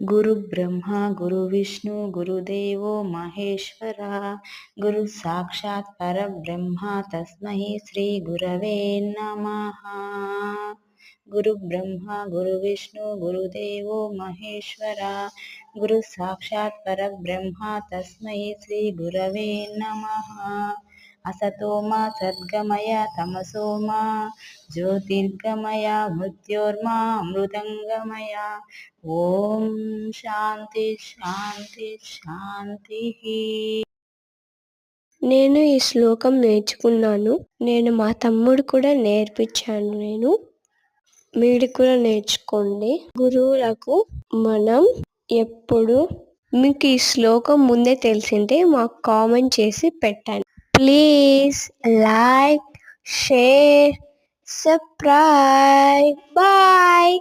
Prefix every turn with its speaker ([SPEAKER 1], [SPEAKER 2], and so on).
[SPEAKER 1] గురు బ్రహ్మ గురు విష్ణు గురుదేవో మహేశ్వర గురు సాక్షాత్ పరబ్రహ్మ తస్మై శ్రీ గురవే నమః. గురు బ్రహ్మ గురు విష్ణు గురుదేవో మహేశ్వర గురు సాక్షాత్ పరబ్రహ్మ తస్మై శ్రీ గురవే నమః. అసతో మా సద్గమయ తమసో మా జ్యోతిర్గమయ మృత్యోర్మా అమృతంగమయ. ఓం శాంతి శాంతి శాంతి.
[SPEAKER 2] నేను ఈ శ్లోకం నేర్చుకున్నాను. నేను మా తమ్ముడు కూడా నేర్పించాను. మీరు కూడా నేర్చుకోండి. గురువులకు మనం ఎప్పుడు మీకు ఈ శ్లోకం ముందే తెలిసింటే మాకు కామెంట్ చేసి పెట్టండి. Please like, share, subscribe. Bye.